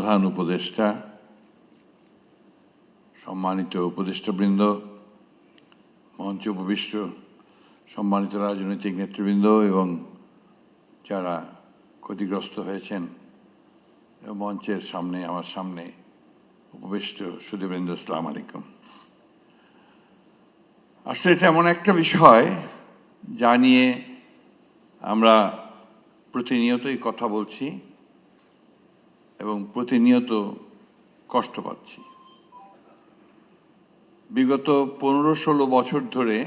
প্রধান উপদেষ্টা, সম্মানিত উপদেষ্টাবৃন্দ, মঞ্চে উপবিষ্ট সম্মানিত রাজনৈতিক নেতৃবৃন্দ এবং যারা ক্ষতিগ্রস্ত হয়েছেন মঞ্চের সামনে আমার সামনে উপবিষ্ট সুধীবৃন্দ, আসসালামু আলাইকুম। আসলে এটা এমন একটা বিষয় যা নিয়ে আমরা প্রতিনিয়তই কথা বলছি এবং প্রতিনিয়ত কষ্ট পাচ্ছি। বিগত 15-16 বছর ধরে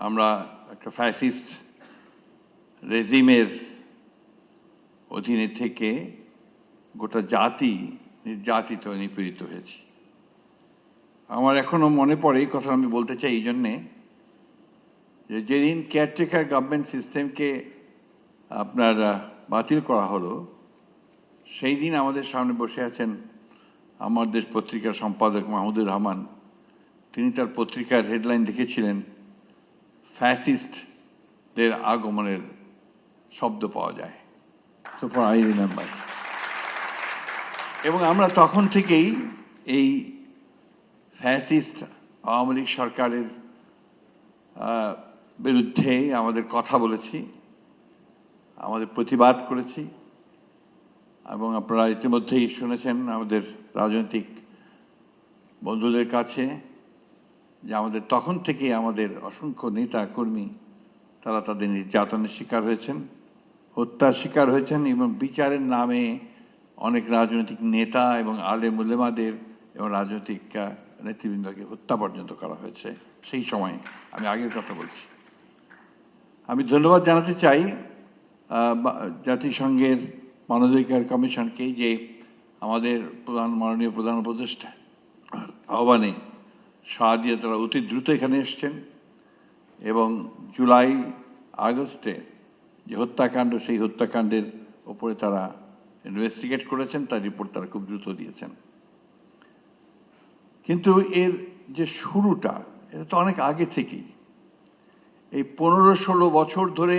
আমরা একটা ফ্যাসিস্ট রেজিমের অধীনে থেকে গোটা জাতি নির্যাতিত নিপীড়িত হয়েছি। আমার এখনো মনে পড়ে, এই কথা আমি বলতে চাই এই জন্যে যে যেদিন কেয়ারটেকার গভর্নমেন্ট সিস্টেমকে আপনার বাতিল করা হলো, সেই দিন আমাদের সামনে বসে আছেন আমার দেশ পত্রিকার সম্পাদক মাহমুদুর রহমান। তিনি তার পত্রিকার হেডলাইন লিখেছিলেন, ফ্যাসিস্টদের আগমনের শব্দ পাওয়া যায়। So for I remember. এবং আমরা তখন থেকেই এই ফ্যাসিস্ট আওয়ামী লীগ সরকারের বিরুদ্ধে আমাদের কথা বলেছি, আমাদের প্রতিবাদ করেছি। এবং আপনারা ইতিমধ্যেই শুনেছেন আমাদের রাজনৈতিক বন্ধুদের কাছে যে আমাদের তখন থেকে আমাদের অসংখ্য নেতা কর্মী তারা তাদের নির্যাতনের শিকার হয়েছেন, হত্যার শিকার হয়েছেন এবং বিচারের নামে অনেক রাজনৈতিক নেতা এবং আলেম উলেমাদের এবং রাজনৈতিক নেতৃবৃন্দকে হত্যা পর্যন্ত করা হয়েছে। সেই সময় আমি আগের কথা বলছি। আমি ধন্যবাদ জানাতে চাই জাতিসংঘের মানবাধিকার কমিশনকে যে আমাদের মাননীয় প্রধান উপদেষ্টা আহ্বানে সাড়া দিয়ে তারা অতি দ্রুত এখানে এসছেন এবং জুলাই আগস্টে যে হত্যাকাণ্ড, সেই হত্যাকাণ্ডের ওপরে তারা ইনভেস্টিগেট করেছেন, তার রিপোর্ট তারা খুব দ্রুত দিয়েছেন। কিন্তু এর যে শুরুটা, এটা তো অনেক আগে থেকেই। এই 15-16 বছর ধরে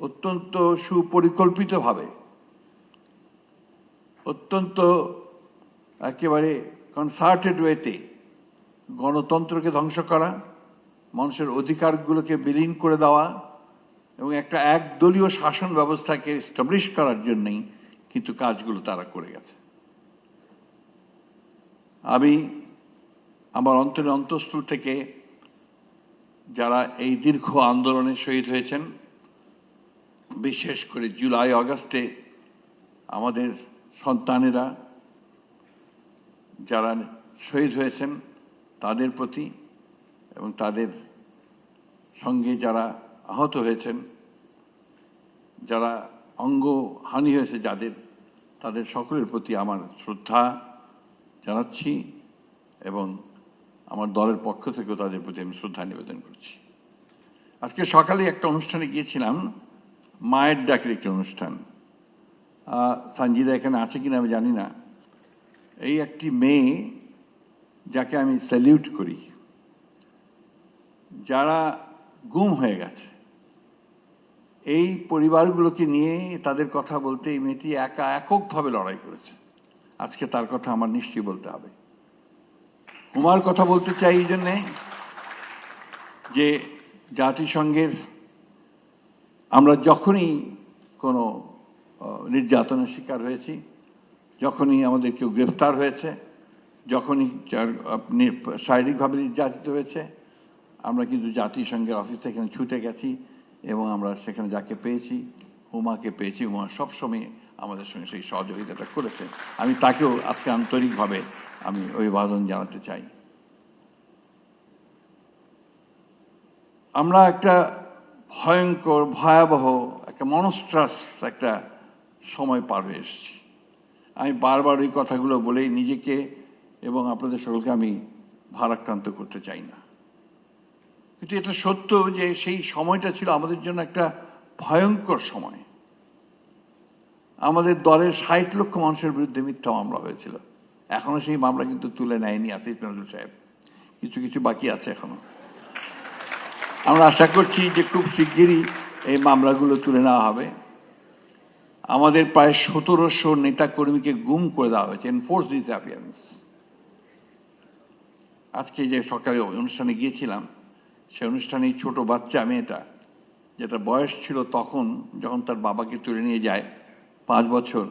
অত্যন্ত সুপরিকল্পিতভাবে, অত্যন্ত একেবারে কনসার্টেড ওয়েতে গণতন্ত্রকে ধ্বংস করা, মানুষের অধিকারগুলোকে বিলীন করে দেওয়া এবং একটা একদলীয় শাসন ব্যবস্থাকে এস্টাবলিশ করার জন্যই কিন্তু কাজগুলো তারা করে গেছে। আমি আমার অন্তরের অন্তঃস্থল থেকে যারা এই দীর্ঘ আন্দোলনে শহীদ হয়েছেন, বিশেষ করে জুলাই আগস্টে আমাদের সন্তানেরা যারা শহীদ হয়েছেন তাদের প্রতি এবং তাদের সঙ্গে যারা আহত হয়েছেন, যারা অঙ্গহানি হয়েছে যাদের, তাদের সকলের প্রতি আমার শ্রদ্ধা জানাচ্ছি এবং আমার দলের পক্ষ থেকেও তাদের প্রতি আমি শ্রদ্ধা নিবেদন করছি। আজকে সকালে একটা অনুষ্ঠানে গিয়েছিলাম, মায়ের ডাকের একটি অনুষ্ঠান। সঞ্জিদা এখানে আছে কিনা আমি জানি না। এই একটি মেয়ে যাকে আমি স্যালিউট করি, যারা গুম হয়ে গেছে, এই পরিবারগুলোকে নিয়ে তাদের কথা বলতে এই মেয়েটি এককভাবে লড়াই করেছে। আজকে তার কথা আমার নিশ্চয়ই বলতে হবে। হুমার কথা বলতে চাই এই জন্যে যে জাতিসংঘের আমরা যখনই কোনো নির্যাতনের শিকার হয়েছি, যখনই আমাদের কেউ গ্রেফতার হয়েছে, যখনই শারীরিকভাবে নির্যাতিত হয়েছে, আমরা কিন্তু জাতিসংঘের অফিস থেকে ছুটে গেছি এবং আমরা সেখানে যাকে পেয়েছি, হুমাকে পেয়েছি। হুমা সবসময় আমাদের সঙ্গে সেই সহযোগিতাটা করেছে। আমি তাকেও আজকে আন্তরিকভাবে আমি অভিবাদন জানাতে চাই। আমরা একটা ভয়ঙ্কর, ভয়াবহ, একটা মনস্ট্রাস একটা সময় পার হয়ে এসেছি। আমি বারবার ওই কথাগুলো বলেই নিজেকে এবং আপনাদের সকলকে আমি ভারাক্রান্ত করতে চাই না। কিন্তু এটা সত্য যে সেই সময়টা ছিল আমাদের জন্য একটা ভয়ঙ্কর সময়। আমাদের দলের 60 লক্ষ মানুষের বিরুদ্ধে মিথ্যা মামলা হয়েছিল। এখনো সেই মামলা কিন্তু তুলে নেয়নি আসিফ নজরুল সাহেব, কিছু কিছু বাকি আছে এখনো। আমরা আশা করছি যে খুব শিগগিরই এই মামলাগুলো তুলে নেওয়া হবে। আমাদের প্রায় 1700 নেতা কর্মীকে গুম করে দেওয়া হয়েছে, এনফোর্স ডিসঅ্যাপিয়ারেন্স। আজকে যে সকালে অনুষ্ঠানে গিয়েছিলাম, সে অনুষ্ঠানে ছোট বাচ্চা মেয়েটা, যেটা বয়স ছিল তখন যখন তার বাবাকে তুলে নিয়ে যায় 5 বছর,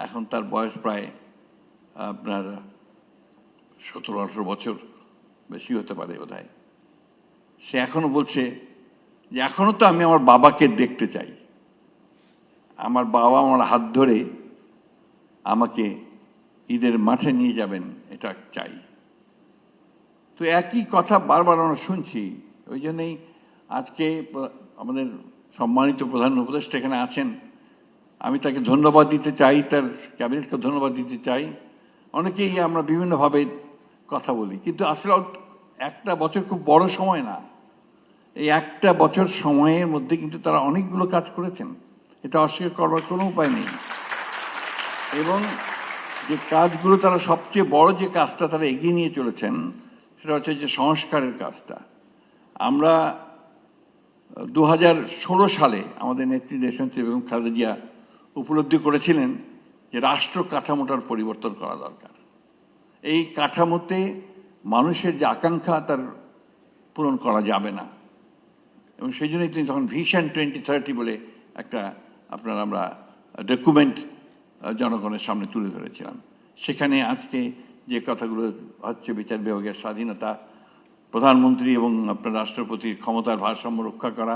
এখন তার বয়স প্রায় আপনার 17-18 বছর, বেশি হতে পারে বোধহয়। সে এখনো বলছে যে এখনো তো আমি আমার বাবাকে দেখতে চাই, আমার বাবা আমার হাত ধরে আমাকে ঈদের মাঠে নিয়ে যাবেন, এটা চাই। তো একই কথা বারবার আমরা শুনছি। ওই জন্যই আজকে আমাদের সম্মানিত প্রধান উপদেষ্টা এখানে আছেন, আমি তাকে ধন্যবাদ দিতে চাই, তার ক্যাবিনেটকে ধন্যবাদ দিতে চাই। অনেকেই আমরা বিভিন্নভাবে কথা বলি, কিন্তু আসলে একটা বছর খুব বড় সময় না। এই একটা বছর সময়ের মধ্যে কিন্তু তারা অনেকগুলো কাজ করেছেন, এটা অস্বীকার করবার কোনো উপায় নেই। এবং যে কাজগুলো তারা সবচেয়ে বড় যে কাজটা তারা এগিয়ে নিয়ে চলেছেন, সেটা হচ্ছে যে সংস্কারের কাজটা। আমরা 2016 সালে আমাদের নেত্রী দেশনেত্রী বেগম খালেদা জিয়া উপলব্ধি করেছিলেন যে রাষ্ট্র কাঠামোটার পরিবর্তন করা দরকার। এই কাঠামোতে মানুষের যে আকাঙ্ক্ষা তার পূরণ করা যাবে না, এবং সেই জন্যই তিনি তখন ভিশন 2030 বলে একটা আমরা ডকুমেন্ট জনগণের সামনে তুলে ধরেছিলাম। সেখানে আজকে যে কথাগুলো হচ্ছে, বিচার বিভাগের স্বাধীনতা, প্রধানমন্ত্রী এবং আপনার রাষ্ট্রপতির ক্ষমতার ভারসাম্য রক্ষা করা,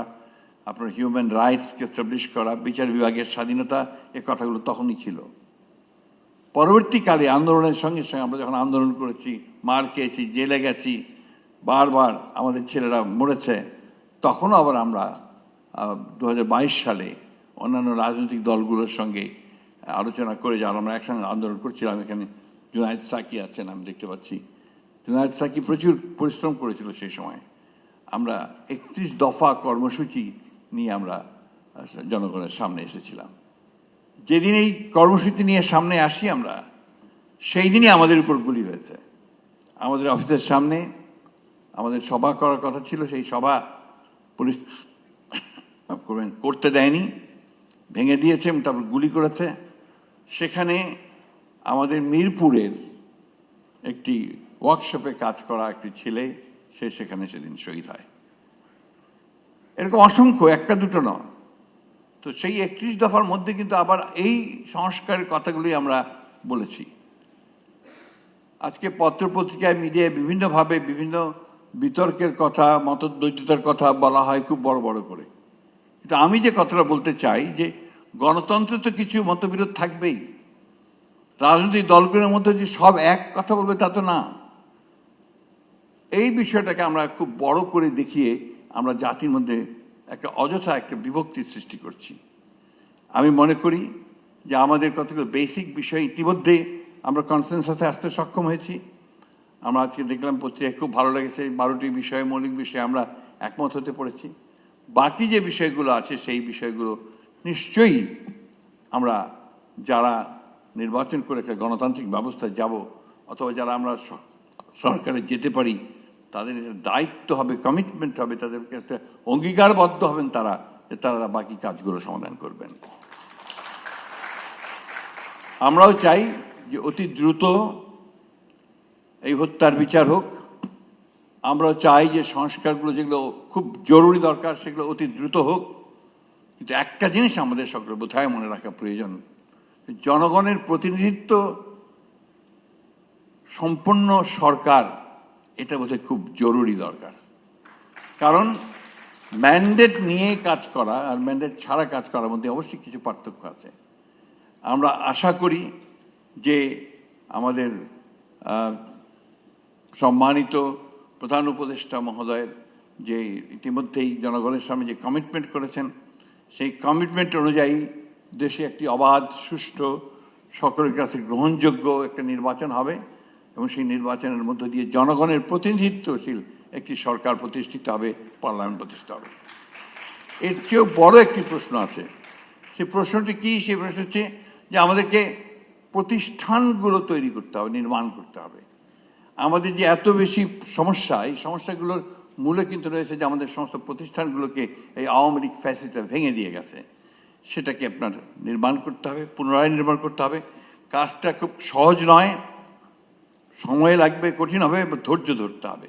আপনার হিউম্যান রাইটসকে এস্টাবলিশ করা, বিচার বিভাগের স্বাধীনতা, এ কথাগুলো তখনই ছিল। পরবর্তীকালে আন্দোলনের সঙ্গে সঙ্গে আমরা যখন আন্দোলন করেছি, মার খেয়েছি, জেলে গেছি, বারবার আমাদের ছেলেরা মরেছে, তখনও আবার আমরা 2022 সালে অন্যান্য রাজনৈতিক দলগুলোর সঙ্গে আলোচনা করে, যারা আমরা একসঙ্গে আন্দোলন করছিলাম, এখানে জুনায়েদ সাকি আছেন, আমি দেখতে পাচ্ছি। জুনায়েদ সাকি প্রচুর পরিশ্রম করেছিল সেই সময়। আমরা 31 দফা কর্মসূচি নিয়ে আমরা জনগণের সামনে এসেছিলাম। যেদিন এই কর্মসূচি নিয়ে সামনে আসি আমরা, সেই দিনই আমাদের উপর গুলি হয়েছে। আমাদের অফিসের সামনে আমাদের সভা করার কথা ছিল, সেই সভা পুলিশ করতে দেয়নি, ভেঙে দিয়েছে এবং তারপর গুলি করেছে। সেখানে আমাদের মিরপুরের একটি ওয়ার্কশপে কাজ করা একটি ছেলে, সে সেখানে সেদিন শহীদ হয়। এরকম অসংখ্য, একটা দুটো নয়। তো সেই 31 দফার মধ্যে কিন্তু আবার এই সংস্কারের কথাগুলি আমরা বলেছি। আজকে পত্রপত্রিকায়, মিডিয়ায় বিভিন্নভাবে বিভিন্ন বিতর্কের কথা, মতদ্বৈততার কথা বলা হয় খুব বড় বড় করে। কিন্তু আমি যে কথাটা বলতে চাই যে গণতন্ত্রে তো কিছু মতবিরোধ থাকবেই। রাজনৈতিক দলগুলোর মধ্যে যে সব এক কথা বলবে তা তো না। এই বিষয়টাকে আমরা খুব বড় করে দেখিয়ে আমরা জাতির মধ্যে একটা অযথা একটা বিভক্তির সৃষ্টি করছি। আমি মনে করি যে আমাদের কতগুলো বেসিক বিষয় ইতিমধ্যে আমরা কনসেনসাসে আসতে সক্ষম হয়েছি। আমরা আজকে দেখলাম পত্রিকায়, খুব ভালো লেগেছে, 12টি বিষয়ে, মৌলিক বিষয়ে আমরা একমত হতে পড়েছি। বাকি যে বিষয়গুলো আছে সেই বিষয়গুলো নিশ্চয়ই আমরা যারা নির্বাচন করে একটা গণতান্ত্রিক ব্যবস্থায় যাব, অথবা যারা আমরা সরকারে যেতে পারি, তাদের দায়িত্ব হবে, কমিটমেন্ট হবে, তাদেরকে একটা অঙ্গীকারবদ্ধ হবেন তারা, যে তারা বাকি কাজগুলো সমাধান করবেন। আমরাও চাই যে অতি দ্রুত এই হত্যার বিচার হোক। আমরাও চাই যে সংস্কারগুলো যেগুলো খুব জরুরি দরকার সেগুলো অতি দ্রুত হোক। কিন্তু একটা জিনিস আমাদের সকলের বোধহয় মনে রাখা প্রয়োজন, জনগণের প্রতিনিধিত্ব সম্পন্ন সরকার, এটা বোধহয় খুব জরুরি দরকার। কারণ ম্যান্ডেট নিয়ে কাজ করা আর ম্যান্ডেট ছাড়া কাজ করার মধ্যে অবশ্যই কিছু পার্থক্য আছে। আমরা আশা করি যে আমাদের সম্মানিত প্রধান উপদেষ্টা মহোদয়ের যে ইতিমধ্যেই জনগণের সামনে যে কমিটমেন্ট করেছেন, সেই কমিটমেন্ট অনুযায়ী দেশে একটি অবাধ, সুষ্ঠু, সকলের কাছে গ্রহণযোগ্য একটা নির্বাচন হবে, এবং সেই নির্বাচনের মধ্য দিয়ে জনগণের প্রতিনিধিত্বশীল একটি সরকার প্রতিষ্ঠিত হবে, পার্লামেন্ট প্রতিষ্ঠিত হবে। এর চেয়েও বড় একটি প্রশ্ন আছে। সেই প্রশ্নটি কি? সেই প্রশ্ন হচ্ছে যে আমাদেরকে প্রতিষ্ঠানগুলো তৈরি করতে হবে, নির্মাণ করতে হবে। আমাদের যে এত বেশি সমস্যা, এই সমস্যাগুলোর মূলে কিন্তু রয়েছে যে আমাদের সমস্ত প্রতিষ্ঠানগুলোকে এই আওয়ামী লীগ ফ্যাসিস্টরা ভেঙে দিয়ে গেছে। সেটাকে আপনার নির্মাণ করতে হবে, পুনরায় নির্মাণ করতে হবে। কাজটা খুব সহজ নয়, সময় লাগবে, কঠিন হবে, ধৈর্য ধরতে হবে।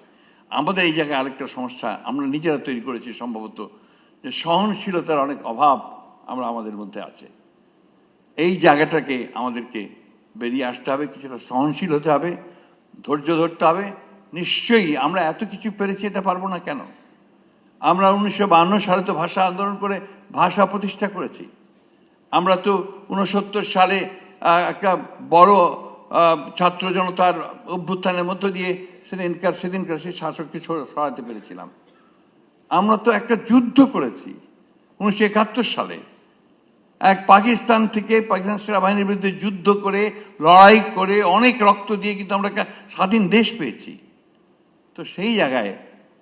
আমাদের এই জায়গায় আরেকটা সমস্যা আমরা নিজেরা তৈরি করেছি সম্ভবত, যে সহনশীলতার অনেক অভাব আমাদের মধ্যে আছে। এই জায়গাটাকে আমাদেরকে বেরিয়ে আসতে হবে, কিছুটা সহনশীল হতে হবে, ধৈর্য ধরতে হবে। নিশ্চয়ই আমরা এত কিছু পেরেছি, এটা পারবো না কেন? আমরা 1952 সালে তো ভাষা আন্দোলন করে ভাষা প্রতিষ্ঠা করেছি। আমরা তো 69 সালে একটা বড় ছাত্র জনতার অভ্যুত্থানের মধ্য দিয়ে সেদিনকার সেই শাসককে সরাতে পেরেছিলাম। আমরা তো একটা যুদ্ধ করেছি 1971 সালে, এক পাকিস্তান সেনাবাহিনীর বিরুদ্ধে যুদ্ধ করে, লড়াই করে, অনেক রক্ত দিয়ে কিন্তু আমরা একটা স্বাধীন দেশ পেয়েছি। তো সেই জায়গায়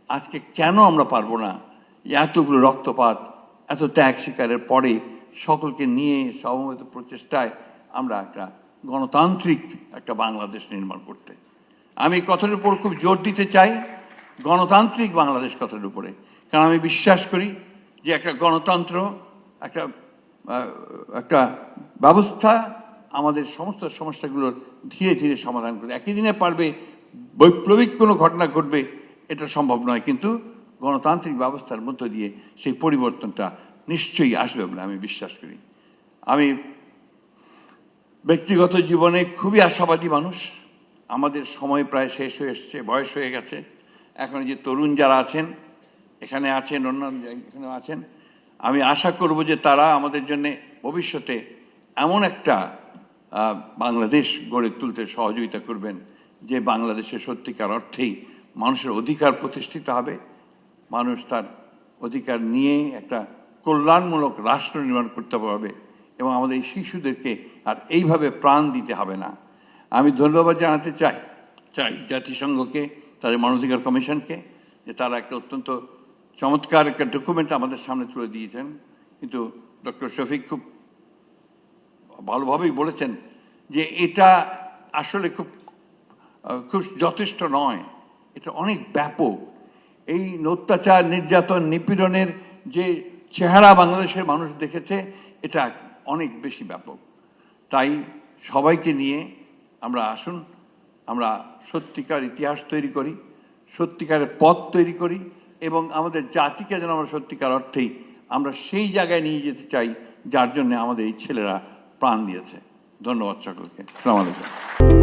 আজকে কেন আমরা পারবো না এতগুলো রক্তপাত, এত ত্যাগ স্বীকারের পরে সকলকে নিয়ে সমবেত প্রচেষ্টায় আমরা একটা গণতান্ত্রিক একটা বাংলাদেশ নির্মাণ করতে? আমি কথার উপর খুব জোর দিতে চাই, গণতান্ত্রিক বাংলাদেশ কথার উপরে। কারণ আমি বিশ্বাস করি যে একটা গণতন্ত্র, একটা ব্যবস্থা আমাদের সমস্ত সমস্যাগুলোর ধীরে ধীরে সমাধান করবে। একই দিনে পারবে, বৈপ্লবিক কোনো ঘটনা ঘটবে এটা সম্ভব নয়, কিন্তু গণতান্ত্রিক ব্যবস্থার মধ্য দিয়ে সেই পরিবর্তনটা নিশ্চয়ই আসবে বলে আমি বিশ্বাস করি। আমি ব্যক্তিগত জীবনে খুবই আশাবাদী মানুষ। আমাদের সময় প্রায় শেষ হয়ে এসছে, বয়স হয়ে গেছে। এখন যে তরুণ যারা আছেন, এখানে আছেন, অন্যান্য এখানে আছেন, আমি আশা করব যে তারা আমাদের জন্য ভবিষ্যতে এমন একটা বাংলাদেশ গড়ে তুলতে সহযোগিতা করবেন যে বাংলাদেশের সত্যিকার অর্থেই মানুষের অধিকার প্রতিষ্ঠিত হবে, মানুষ তার অধিকার নিয়ে একটা কল্যাণমূলক রাষ্ট্র নির্মাণ করতে পারবে, এবং আমাদের এই শিশুদেরকে আর এইভাবে প্রাণ দিতে হবে না। আমি ধন্যবাদ জানাতে চাই জাতিসংঘকে, তাদের মানবাধিকার কমিশনকে, যে তারা একটা অত্যন্ত চমৎকার একটা ডকুমেন্ট আমাদের সামনে তুলে দিয়েছেন। কিন্তু ডক্টর শফিক খুব ভালোভাবেই বলেছেন যে এটা আসলে খুব যথেষ্ট নয়, এটা অনেক ব্যাপক। এই অত্যাচার, নির্যাতন, নিপীড়নের যে চেহারা বাংলাদেশের মানুষ দেখেছে, এটা অনেক বেশি ব্যাপক। তাই সবাইকে নিয়ে আমরা আসুন, আমরা সত্যিকার ইতিহাস তৈরি করি, সত্যিকারের পথ তৈরি করি, এবং আমাদের জাতিকে যেন আমরা সত্যিকার অর্থেই আমরা সেই জায়গায় নিয়ে যেতে চাই যার জন্য আমাদের এই ছেলেরা প্রাণ দিয়েছে। ধন্যবাদ সকলকে। আসসালামু আলাইকুম।